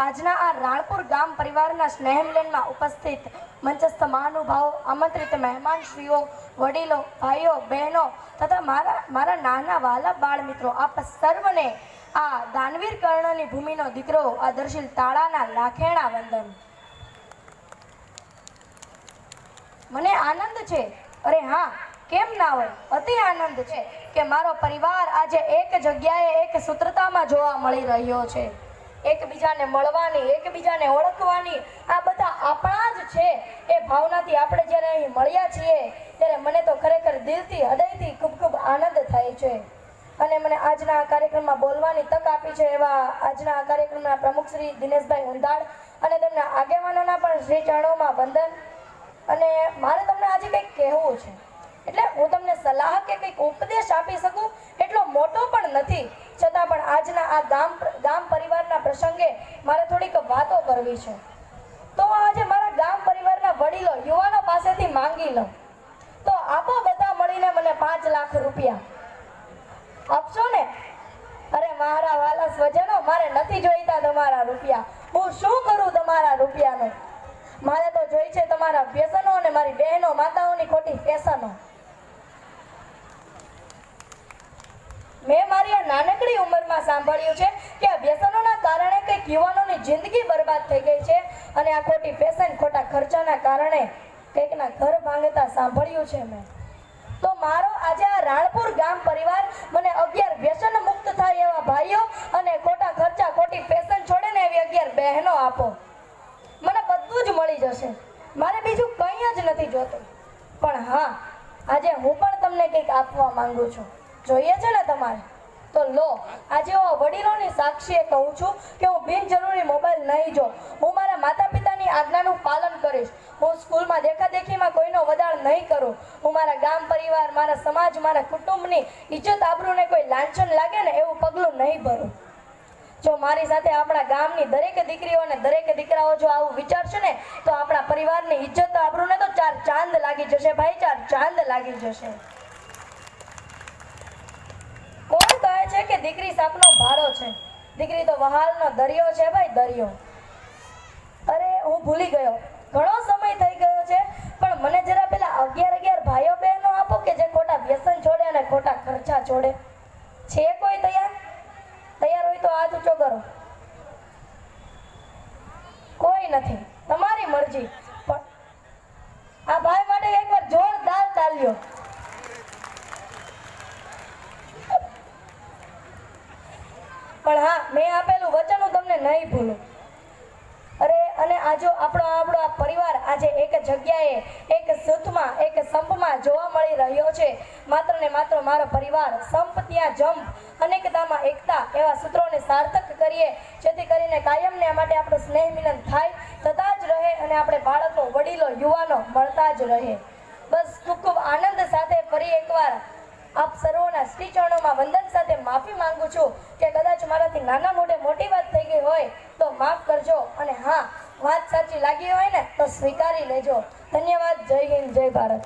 આજના આ રાણપુર ગામ પરિવારના સ્નેહમિલનમાં ઉપસ્થિત મંચસ્થ મહાનુભાવો, આમંત્રિત મહેમાનશ્રીઓ, વડીલો, ભાઈઓ, બહેનો તથા મારા નાના વાલા બાળ મિત્રો, આપ સર્વને આ દાનવીર કર્ણની ભૂમિનો દીકરો આદર્શીલ તાળાના લાખેણા વંદન. મને આનંદ છે, અરે હા કેમ ના હોય, અતિ આનંદ છે કે મારો પરિવાર આજે એક જગ્યાએ એક સૂત્રતામાં જોવા મળી રહ્યો છે. એકબીજાને મળવાની, એકબીજાને ઓળખવાની, આ બધા આપણા જ છે એ ભાવનાથી આપણે જ્યારે અહીં મળ્યા છીએ ત્યારે મને તો ખરેખર દિલથી, હૃદયથી ખૂબ ખૂબ આનંદ થાય છે. અને મને આજના આ કાર્યક્રમમાં બોલવાની તક આપી છે એવા આજના આ કાર્યક્રમના પ્રમુખ શ્રી દિનેશભાઈ ઉંધાડ અને તેમના આગેવાનોના પણ શ્રી ચરણોમાં વંદન. અને મારે તમને આજે કંઈક કહેવું છે, એટલે હું તમને સલાહ કે કંઈક ઉપદેશ આપી શકું એટલો મોટો પણ નથી, છતાં પણ આજના આ ગામ પરિવારના પ્રસંગે મારે થોડીક વાતો કરવી છે. તો આજે મારા ગામ પરિવારના વડીલો, યુવાનો પાસેથી માંગી લઉં તો આપો બધા મળીને મને 5 લાખ રૂપિયા આપશો ને? અરે મારા વાલા સ્વજનો, મારે નથી જોઈતા તમારા રૂપિયા. હું શું કરું તમારા રૂપિયાનો? મારે તો જોઈ છે તમારા વ્યસનો અને મારી બહેનો માતાઓની ખોટી ફેશનો. મેં મારી આ નાનકડી ઉંમરમાં સાંભળ્યું છે કે આ વ્યસનોના કારણે કંઈક યુવાનોની જિંદગી બરબાદ થઈ ગઈ છે અને આ ખોટી ફેશન, ખોટા ખર્ચાના કારણે કંઈકના ઘર ભાંગતા સાંભળ્યું છે મેં. તો મારો આજે આ રાણપુર ગામ પરિવાર મને 11 વ્યસન મુક્ત થાય એવા ભાઈઓ અને ખોટા ખર્ચા, ખોટી ફેશન છોડે ને એવી 11 બહેનો આપો. મને બધું જ મળી જશે, મારે બીજું કંઈ જ નથી જોતું. પણ હા, આજે હું પણ તમને કંઈક આપવા માંગુ છું. જોઈએ છે ને તમારે? તો લો, આજે હું વડીલોની સાક્ષીએ કહું છું કે હું બિનજરૂરી મોબાઈલ નહીં જોઉં. હું મારા માતા પિતાની આજ્ઞાનું પાલન કરીશ. હું સ્કૂલમાં દેખાદેખીમાં કોઈનો વધાર નહીં કરું. હું મારા ગામ પરિવાર, મારા સમાજ, મારા કુટુંબની ઇજ્જત આબરૂને કોઈ લાંછન લાગે ને એવું પગલું નહીં ભરું. જો મારી સાથે આપણા ગામની દરેક દીકરીઓ અને દરેક દીકરાઓ જો આવું વિચારશે ને તો આપણા પરિવારની ઇજ્જત આબરૂને તો 4 ચાંદ લાગી જશે ભાઈ, 4 ચાંદ લાગી જશે. કોણ કહે છે કે દીકરી સાપનો ભારો છે? દીકરી તો વહાલનો દરિયો છે ભાઈ, દરિયો. અરે હું ભૂલી ગયો, ઘણો સમય થઈ ગયો છે, પણ મને જરા પેલા 11 ભાઈઓ બહેનો આપો કે જે ખોટા વ્યસન છોડે અને ખોટા ખર્ચા છોડે. છે કોઈ તૈયાર? તૈયાર હોય તો હાથ ઊંચો કરો. કોઈ નથી, તમારી મરજી. પણ આ ભાઈ માટે એકવાર જોરદાર તાળીઓ. પણ હા, મેં આપેલું વચન હું તમને નહીં ભૂલું. અરે અને આજો આપણો આ પરિવાર આજે એક જગ્યાએ, એક સૂતમાં, એક સંપમાં જોવા મળી રહ્યો છે. માત્ર ને માત્ર મારો પરિવાર, સંપ ત્યાં જંપ, અનેકતામાં એકતા એવા સૂત્રોને સાર્થક કરીએ, જેથી કરીને કાયમને માટે આપણું સ્નેહ મિલન થાય, થતા જ રહે અને આપણે બાળકો, વડીલો, યુવાનો મળતા જ રહે. બસ ખૂબ ખૂબ આનંદ સાથે ફરી એકવાર આપ સર્વોના શ્રી ચરણોમાં વંદન સાથે માફી માંગુ છું કે કદાચ મારાથી નાના મોટે મોટી વાત થઈ ગઈ હોય તો માફ કરજો. અને હા, વાત સાચી લાગી હોય ને તો સ્વીકારી લેજો. ધન્યવાદ. જય હિન્દ, જય ભારત.